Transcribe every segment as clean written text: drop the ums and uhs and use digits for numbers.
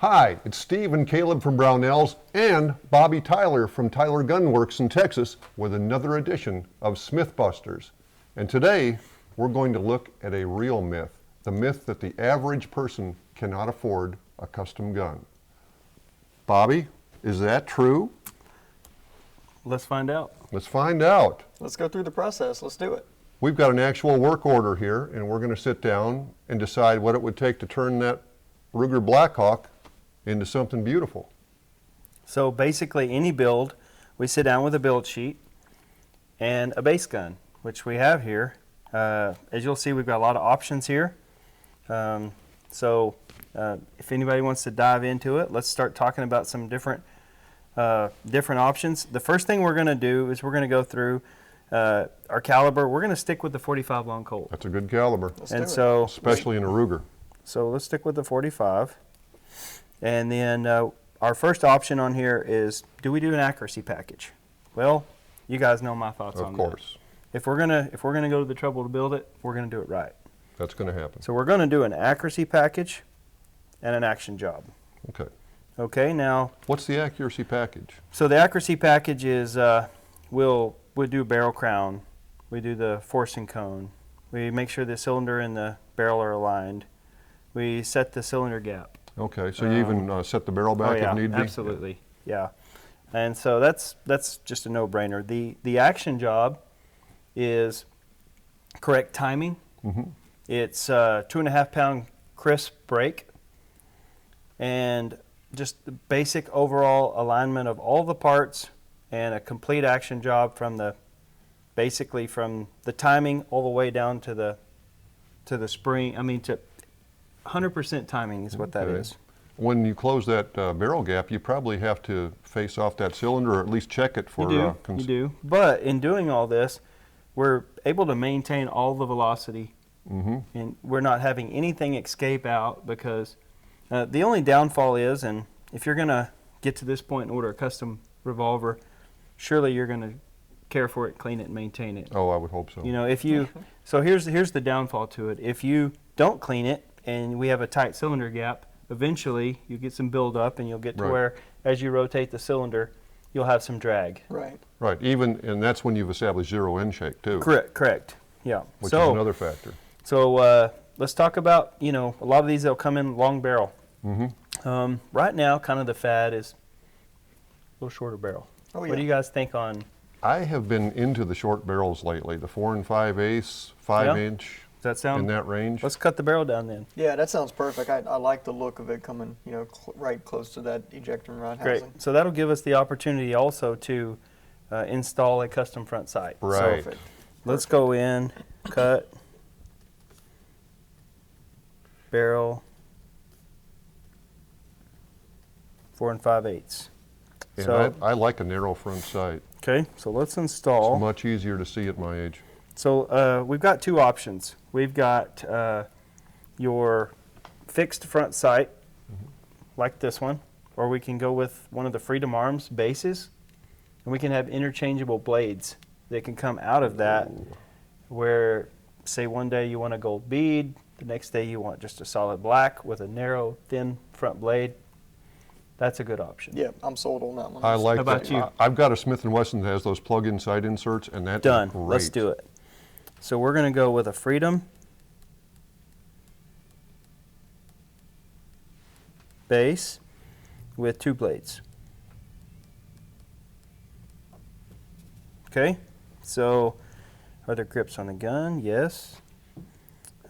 Hi, it's Steve and Caleb from Brownells and Bobby Tyler from Tyler Gun Works in Texas with another edition of Smyth Busters. And today we're going to look at a real myth, the myth that the average person cannot afford a custom gun. Bobby, is that true? Let's find out. Let's find out. Let's go through the process. Let's do it. We've got an actual work order here and we're going to sit down and decide what it would take to turn that Ruger Blackhawk into something beautiful. So basically any build, we sit down with a build sheet and a base gun, which we have here. As you'll see, we've got a lot of options here. If anybody wants to dive into it, let's start talking about some different options. The first thing we're going to do is we're going to go through our caliber. We're going to stick with the 45 Long Colt. That's a good caliber. Especially in a Ruger. So let's stick with the 45. And then our first option on here is, do we do an accuracy package? Well, you guys know my thoughts on that. Of course. If we're gonna go to the trouble to build it, we're gonna do it right. That's going to happen. So we're gonna do an accuracy package and an action job. Okay. Okay. Now, what's the accuracy package? So the accuracy package is we'll do barrel crown, we do the forcing cone, we make sure the cylinder and the barrel are aligned, we set the cylinder gap. Okay, so you even set the barrel back if need be? Absolutely, yeah. And so that's just a no-brainer. The action job is correct timing. Mm-hmm. It's 2.5 pound crisp brake, and just the basic overall alignment of all the parts, and a complete action job from basically from the timing all the way down to the spring. I mean, to 100% timing is what that is. When you close that barrel gap, you probably have to face off that cylinder or at least check it for... You do. But in doing all this, we're able to maintain all the velocity, and we're not having anything escape out, because the only downfall is, and if you're going to get to this point and order a custom revolver, surely you're going to care for it, clean it, and maintain it. Oh, I would hope so. You know, if you... So here's the downfall to it. If you don't clean it, and we have a tight cylinder gap, eventually you get some buildup, and you'll get to where, as you rotate the cylinder, you'll have some drag. Right. Right. And that's when you've established zero endshake too. Correct. Yeah. Which is another factor. So let's talk about, a lot of these, they'll come in long barrel. Right now, kind of the fad is a little shorter barrel. Oh, yeah. What do you guys think on? I have been into the short barrels lately, the 4 5/8, 5-inch. Does that sound in that range? Let's cut the barrel down then. Yeah, that sounds perfect. I like the look of it coming, right close to that ejector and rod housing. Great. So that'll give us the opportunity also to install a custom front sight. Right. So let's go in, cut, barrel, 4 5/8. And so I like a narrow front sight. Okay, so let's install. It's much easier to see at my age. So we've got two options. We've got your fixed front sight, like this one, or we can go with one of the Freedom Arms bases, and we can have interchangeable blades that can come out of that, where, say, one day you want a gold bead, the next day you want just a solid black with a narrow, thin front blade. That's a good option. Yeah, I'm sold on that one. I like How about that. you? I've got a Smith & Wesson that has those plug-in sight inserts, and that's Done. great. Let's do it. So we're going to go with a Freedom base with 2 blades. Okay, so are there grips on the gun? Yes.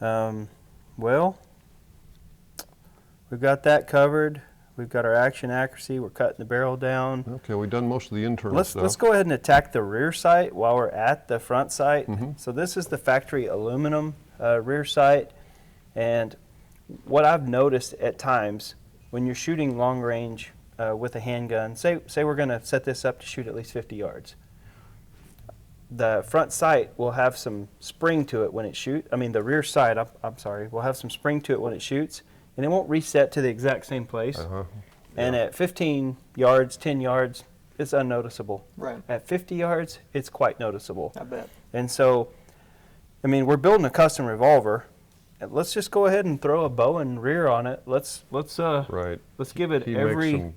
Well, we've got that covered. We've got our action accuracy. We're cutting the barrel down. Okay, we've done most of the internal stuff. Let's go ahead and attack the rear sight while we're at the front sight. So this is the factory aluminum rear sight, and what I've noticed at times when you're shooting long range with a handgun, say we're going to set this up to shoot at least 50 yards. The front sight will have some spring to it when it shoots. I mean, the rear sight, I'm sorry, will have some spring to it when it shoots, and it won't reset to the exact same place. And at 15 yards, 10 yards, it's unnoticeable. Right. At 50 yards, it's quite noticeable. I bet. And so, I mean, we're building a custom revolver, let's just go ahead and throw a Bowen rear on it. Let's Right. give it He every. makes some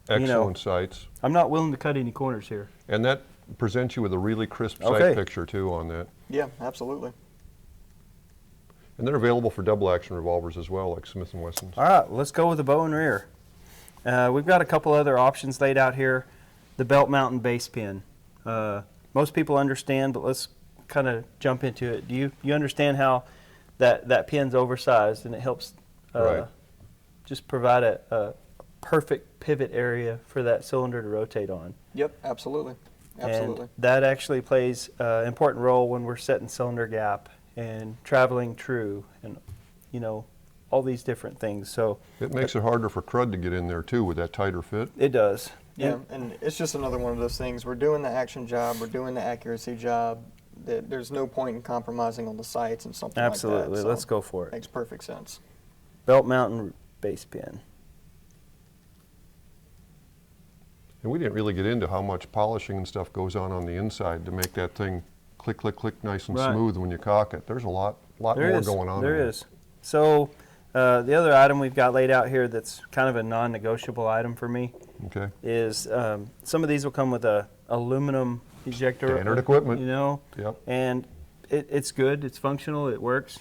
excellent sights. I'm not willing to cut any corners here. And that presents you with a really crisp Okay. sight picture too on that. Yeah, absolutely. And they're available for double action revolvers as well, like Smith & Wesson's. All right, let's go with the Bowen rear. We've got a couple other options laid out here. The belt mount and base pin. Most people understand, but let's kind of jump into it. Do you understand how that pin's oversized and it helps Right. just provide a perfect pivot area for that cylinder to rotate on? Yep, absolutely. Absolutely. And that actually plays an important role when we're setting cylinder gap and traveling true and, all these different things. So It makes it harder for crud to get in there too with that tighter fit. it does. Yeah, and it's just another one of those things. We're doing the action job, we're doing the accuracy job. There's no point in compromising on the sights and something Absolutely. like that. So Let's go for it. makes perfect sense. Belt mount and base pin. And we didn't really get into how much polishing and stuff goes on the inside to make that thing click, click, click nice and Right. smooth when you cock it. There's a lot more going on. There in is. So the other item we've got laid out here that's kind of a non-negotiable item for me Okay. is some of these will come with a aluminum ejector. Standard equipment. Yep. And it's good, it's functional, it works,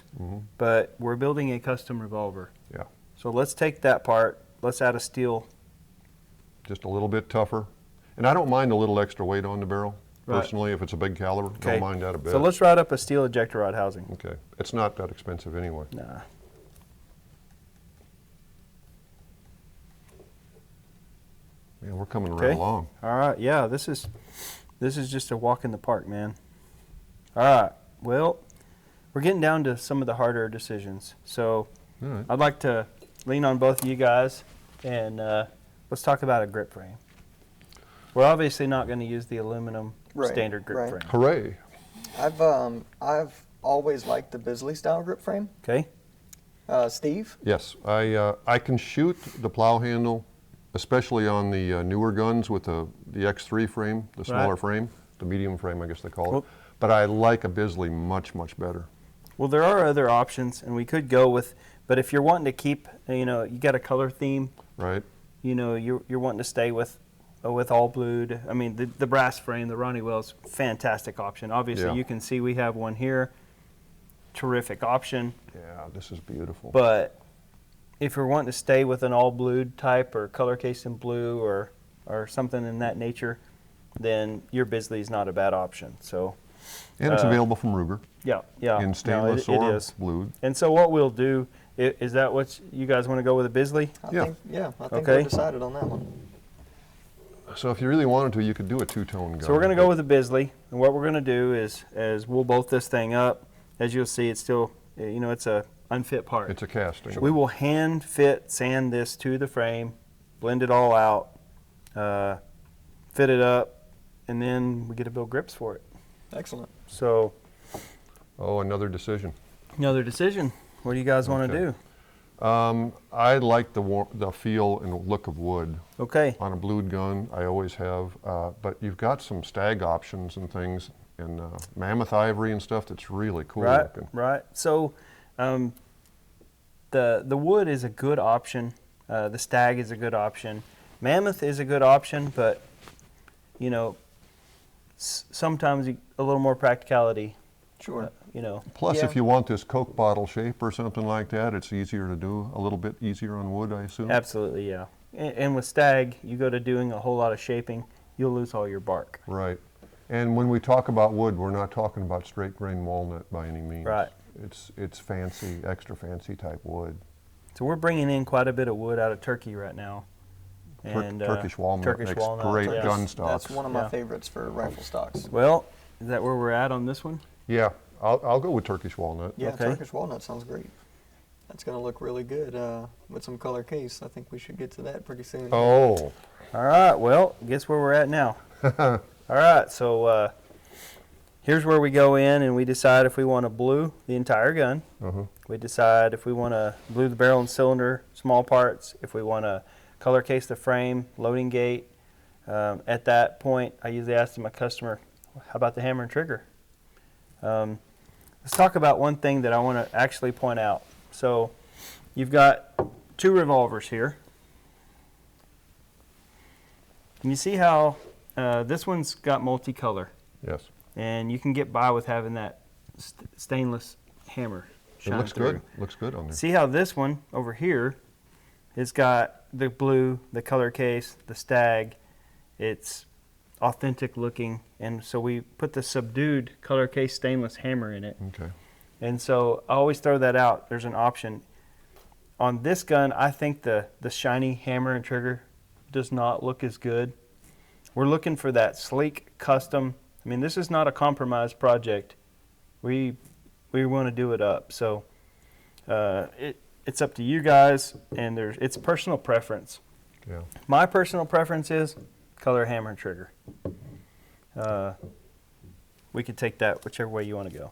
but we're building a custom revolver. Yeah. So let's take that part, let's add a steel. Just a little bit tougher. And I don't mind a little extra weight on the barrel. Right. Personally, if it's a big caliber, Okay. don't mind that a bit. So let's ride up a steel ejector rod housing. Okay. It's not that expensive anyway. Nah. Man, we're coming right Okay. along. All right, yeah, this is just a walk in the park, man. All right, well, we're getting down to some of the harder decisions. So All right. I'd like to lean on both of you guys and let's talk about a grip frame. We're obviously not going to use the aluminum Right, standard grip right. frame. Hooray. I've always liked the Bisley style grip frame. Okay? Steve? Yes, I can shoot the plow handle, especially on the newer guns with the X3 frame, the smaller Right. frame, the medium frame, I guess they call it. Well- But I like a Bisley much, much better. Well, there are other options, and we could go with, but if you're wanting to keep, you got a color theme, Right? you're wanting to stay with all blued. I mean, the brass frame, the Ronnie Wells, fantastic option. Obviously, Yeah. you can see we have one here. Terrific option. Yeah, this is beautiful. But if you're wanting to stay with an all blued type or color case in blue or something in that nature, then your Bisley is not a bad option. So And it's available from Ruger yeah, in stainless it or is. blued. And so what we'll do is that what you guys want to go with a Bisley? I Yeah. think Okay. we're decided on that one. So if you really wanted to, you could do a two-tone gun. So we're going to go with a Bisley, and what we're going to do is we'll bolt this thing up. As you'll see, it's still, it's a unfit part. It's a casting. We will hand fit sand this to the frame, blend it all out, fit it up, and then we get to build grips for it. Excellent. So Oh, another decision. another decision. What do you guys want to Okay. do? I like the feel and look of wood. Okay. On a blued gun, I always have, but you've got some stag options and things, and mammoth ivory and stuff that's really cool Right, looking. right. So the wood is a good option. The stag is a good option. Mammoth is a good option, but sometimes a little more practicality. Sure. Plus, Yeah. if you want this Coke bottle shape or something like that, it's easier to do, a little bit easier on wood, I assume. Absolutely, yeah. And with stag, you go to doing a whole lot of shaping, you'll lose all your bark. Right. And when we talk about wood, we're not talking about straight grain walnut by any means. Right. It's fancy, extra fancy type wood. So we're bringing in quite a bit of wood out of Turkey right now. Turkish walnut Turkish makes walnut, great yeah. gun stocks. That's one of my Yeah. favorites for rifle stocks. Well, is that where we're at on this one? Yeah, I'll go with Turkish walnut. Yeah, Okay. Turkish walnut sounds great. That's going to look really good with some color case. I think we should get to that pretty soon. Oh, All right, well, guess where we're at now. All right, so here's where we go in and we decide if we want to blue the entire gun. We decide if we want to blue the barrel and cylinder, small parts, if we want to color case the frame, loading gate. At that point, I usually ask my customer, how about the hammer and trigger? The let's talk about one thing that I want to actually point out. So you've got 2 revolvers here. And you see how this one's got multicolor, Yes. and you can get by with having that stainless hammer It shine looks through. good. Looks good on there. See how this one over here has got the blue, the color case, the stag. It's authentic looking, and so we put the subdued color case stainless hammer in it. Okay. And so I always throw that out. There's an option. On this gun, I think the shiny hammer and trigger does not look as good. We're looking for that sleek custom. I mean, this is not a compromise project. We want to do it up. So it's up to you guys, and it's personal preference. Yeah. My personal preference is color hammer and trigger. We could take that whichever way you want to go.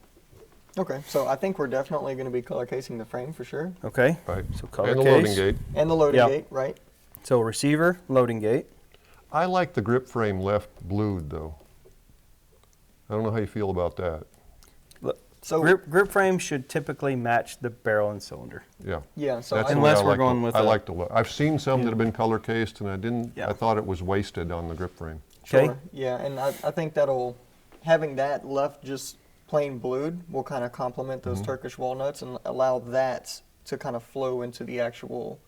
Okay, so I think we're definitely going to be color casing the frame for sure. Okay? Right. So color And the case. loading gate. And the loading Yeah. gate, right? So receiver, loading gate. I like the grip frame left blued though. I don't know how you feel about that. So Grip frame should typically match the barrel and cylinder. Yeah. yeah, so That's I, the way Unless I we're like going the- with I a- like the look. I've seen some that have been color cased, and I didn't. Yeah. I thought it was wasted on the grip frame. Okay. sure, yeah, and I think that'll having that left just plain blued will kind of complement those Mm-hmm. Turkish walnuts and allow that to kind of flow into the actual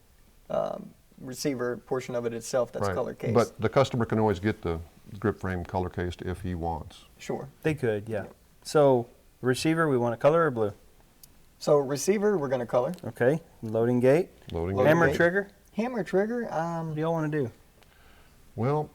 receiver portion of it itself. That's Right. color cased. But the customer can always get the grip frame color cased if he wants. Sure. They could, yeah. So receiver, we want a color or blue? So receiver, we're going to color. Okay. Loading gate. Loading Loading gate. Hammer gate. trigger. Hammer trigger. What do y'all want to do? Well,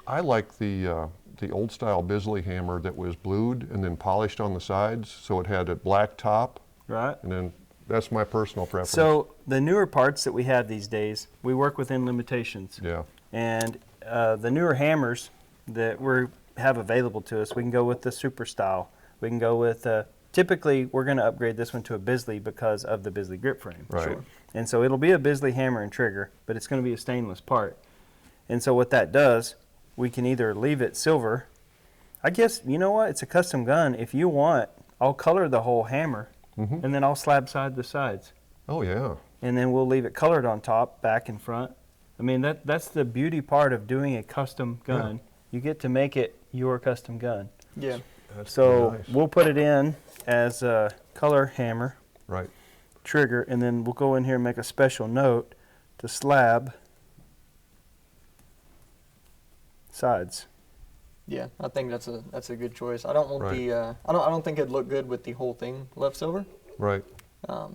I like the old style Bisley hammer that was blued and then polished on the sides, so it had a black top, Right. and then that's my personal preference. So the newer parts that we have these days, we work within limitations. Yeah. And the newer hammers that we have available to us, we can go with the super style. We can go with, typically we're going to upgrade this one to a Bisley because of the Bisley grip frame. Right. Sure. And so it'll be a Bisley hammer and trigger, but it's going to be a stainless part. And so what that does, we can either leave it silver. I guess, you know what, it's a custom gun. If you want, I'll color the whole hammer, Mhm. and then I'll slab side the sides. Oh yeah. And then we'll leave it colored on top, back and front. I mean, that's the beauty part of doing a custom gun. You get to make it your custom gun. Yeah. That's So nice. we'll put it in as a color hammer Right. trigger, and then we'll go in here and make a special note to slab sides. Yeah, I think that's a good choice. I don't want Right. the I don't think it'd look good with the whole thing left silver. Right.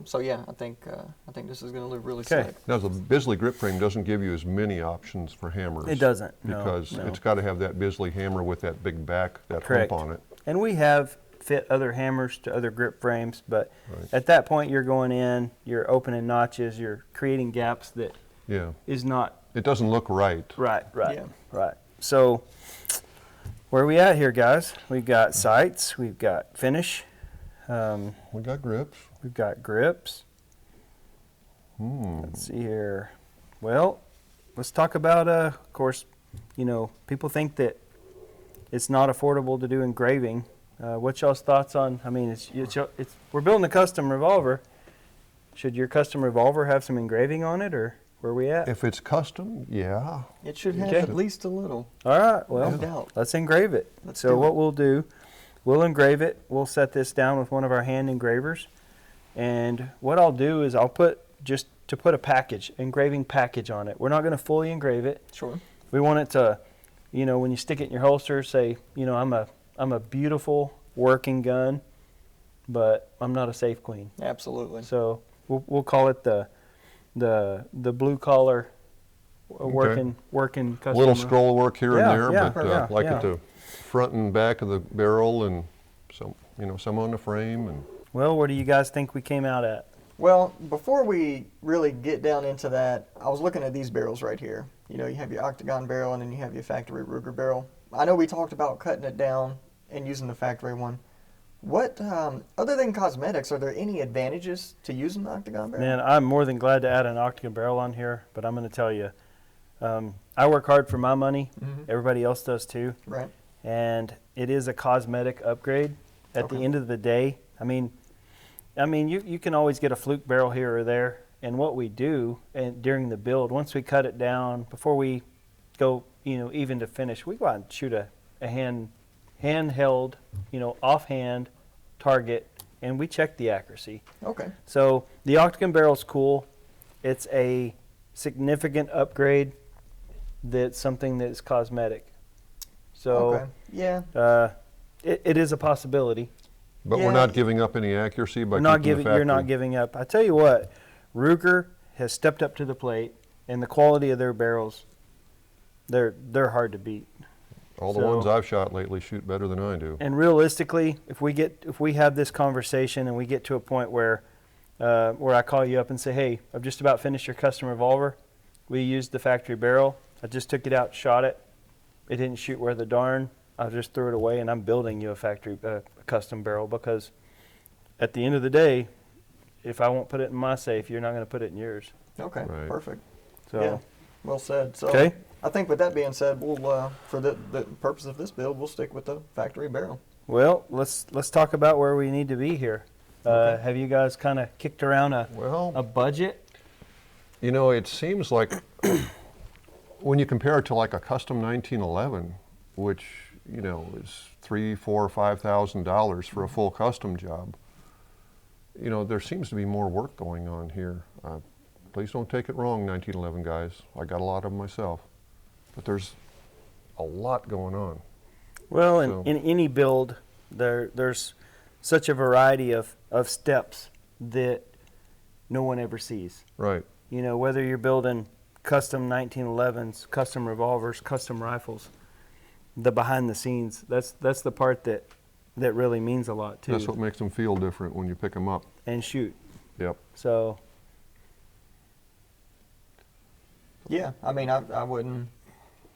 So yeah, I think this is going to look really Okay. sick. Now the Bisley grip frame doesn't give you as many options for hammers. It doesn't, no, because no. it's got to have that Bisley hammer with that big back, that Correct. hump on it. And we have fit other hammers to other grip frames, but Right. at that point you're going in, you're opening notches, you're creating gaps that Yeah. is not It doesn't look right. right. Yeah. Right. So where are we at here, guys? We've got sights, we've got finish, We got grips. we've got grips. Let's see here. Well, let's talk about, of course, you know, people think that it's not affordable to do engraving. What's y'all's thoughts on, I mean, we're building a custom revolver. Should your custom revolver have some engraving on it, or where are we at? If it's custom, yeah. It should have Okay. at least a little. All right, well, No doubt. let's engrave it. Let's So do what it. we'll do, we'll engrave it. We'll set this down with one of our hand engravers. And what I'll do is I'll put, just to put a package, engraving package on it. We're not going to fully engrave it. Sure. We want it to, you know, when you stick it in your holster, say, you know, I'm a beautiful working gun, but I'm not a safe queen. Absolutely. So we'll call it the blue collar working custom. Little scroll work here Yeah, and there, yeah, but yeah, like yeah. at the front and back of the barrel, and some, some on the frame, and Well, what do you guys think we came out at? Well, before we really get down into that, I was looking at these barrels right here. You know, you have your Octagon barrel and then you have your factory Ruger barrel. I know we talked about cutting it down and using the factory one. What, other than cosmetics, are there any advantages to using the Octagon barrel? Man, I'm more than glad to add an Octagon barrel on here, but I'm going to tell you, I work hard for my money. Mhm. Everybody else does too. Right. And it is a cosmetic upgrade. At the Okay. end of the day, You can always get a fluke barrel here or there. And what we do during the build, once we cut it down, before we go, even to finish, we go out and shoot a handheld, offhand target, and we check the accuracy. Okay. So the Octagon barrel's cool. It's a significant upgrade. That's something that's cosmetic. So Okay. Yeah. it is a possibility. But Yeah. we're not giving up any accuracy by You're not keeping the giving. You're not factory. giving up. I tell you what, Ruger has stepped up to the plate, and the quality of their barrels, they're hard to beat. All the So- ones I've shot lately shoot better than I do. And realistically, if we have this conversation and we get to a point where I call you up and say, hey, I've just about finished your custom revolver. We used the factory barrel. I just took it out, shot it. It didn't shoot worth a darn. I just threw it away, and I'm building you a custom barrel, because at the end of the day, if I won't put it in my safe, you're not going to put it in yours. Okay. Right. Perfect. So, Yeah. Well said. So Okay. I think with that being said, we'll for the purpose of this build, we'll stick with the factory barrel. well, let's talk about where we need to be here. Okay. Have you guys kind of kicked around a Well, budget? it seems like when you compare it to like a custom 1911, which is $3,000, $4,000, $5,000 for a full custom job, there seems to be more work going on here. Please don't take it wrong, 1911 guys. I got a lot of them myself, but there's a lot going on. Well, So- in any build, there's such a variety of steps that no one ever sees. Right. Whether you're building custom 1911s, custom revolvers, custom rifles, the behind the scenes, that's the part that really means a lot too. That's what makes them feel different when you pick them up. And shoot. Yep. So, Yeah. I mean, I wouldn't.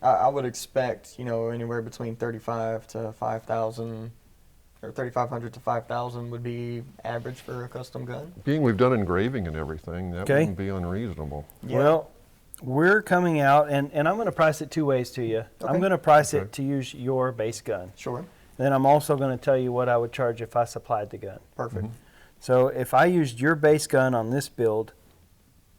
I would expect anywhere between 35 to 5,000, or 3,500 to 5,000 would be average for a custom gun. Being we've done engraving and everything, that Okay. wouldn't be unreasonable. Yeah. well, we're coming out, and I'm going to price it two ways to you. Okay. I'm going to price Okay. it to use your base gun. Sure. Then I'm also going to tell you what I would charge if I supplied the gun. Perfect. Mm-hmm. So if I used your base gun on this build,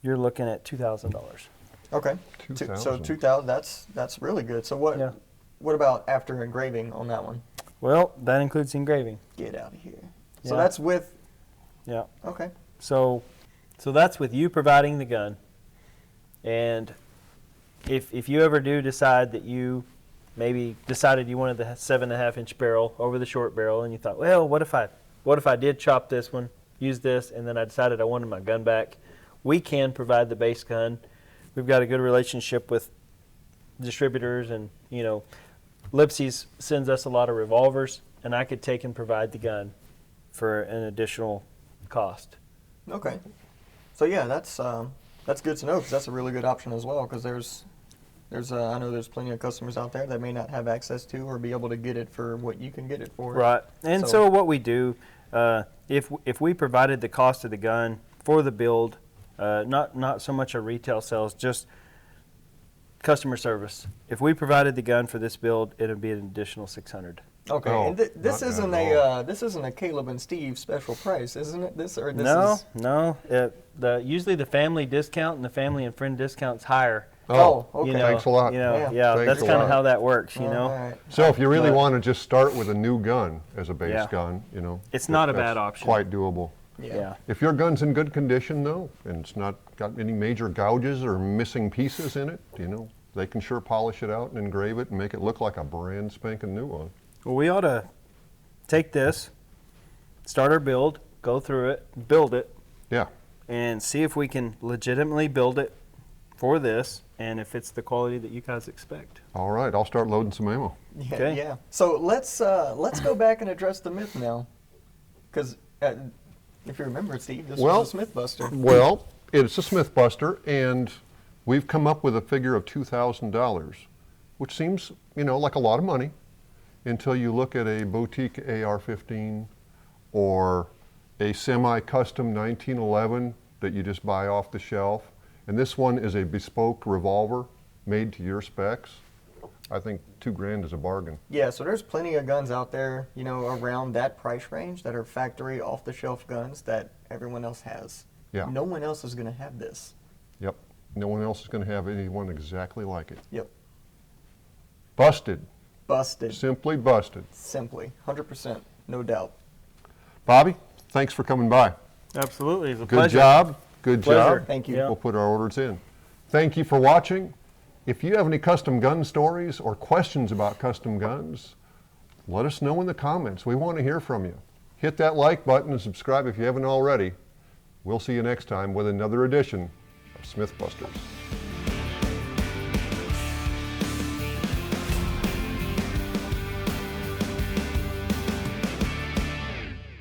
you're looking at $2,000. Okay. So 2,000. 2,000. That's really good. So what? Yeah. What about after engraving on that one? Well, that includes engraving. Get out of here. So Yeah. that's with. Yeah. Okay. So that's with you providing the gun. And if you ever do decide that you maybe decided you wanted the 7.5-inch barrel over the short barrel, and you thought, well, what if I did chop this one, use this, and then I decided I wanted my gun back, we can provide the base gun. We've got a good relationship with distributors, and Lipsy's sends us a lot of revolvers, and I could take and provide the gun for an additional cost. Okay. So yeah, that's good to know, because that's a really good option as well. Because there's I know there's plenty of customers out there that may not have access to or be able to get it for what you can get it for. Right. And so what we do, if we provided the cost of the gun for the build, not so much a retail sales, just customer service. If we provided the gun for this build, it would be an additional $600. Okay. Oh, And this not isn't at all. this isn't a Caleb and Steve special price, isn't it? This is No. Usually the family discount and the family and friend discount's higher. Oh, okay. Thanks a lot. Yeah. That's Thanks a kind of lot. how that works, All right. So if you really But- want to just start with a new gun as a base Yeah. gun, It's not a that's bad option. Quite doable. Yeah. If your gun's in good condition though, and it's not got any major gouges or missing pieces in it, they can sure polish it out and engrave it and make it look like a brand spanking new one. Well, we ought to take this, start our build, go through it, build it, Yeah. and see if we can legitimately build it for this, and if it's the quality that you guys expect. All right, I'll start loading some ammo. Yeah. Okay. Yeah. So let's go back and address the myth now, because if you remember, Steve, this was a Smith Buster. Well, it's a Smith Buster, and we've come up with a figure of $2,000, which seems, like a lot of money until you look at a boutique AR-15 or a semi-custom 1911 that you just buy off the shelf. And this one is a bespoke revolver made to your specs. I think $2,000 is a bargain. Yeah, so there's plenty of guns out there, you know, around that price range that are factory off-the-shelf guns that everyone else has. Yeah. No one else is going to have this. Yep. No one else is going to have anyone exactly like it. Yep. Busted. Busted. Simply busted. Simply. 100%. No doubt. Bobby, thanks for coming by. Absolutely, it's a Good pleasure. job. Good Pleasure. job. Thank you. Yeah. We'll put our orders in. Thank you for watching. If you have any custom gun stories or questions about custom guns, let us know in the comments. We want to hear from you. Hit that like button and subscribe if you haven't already. We'll see you next time with another edition of Smith Busters.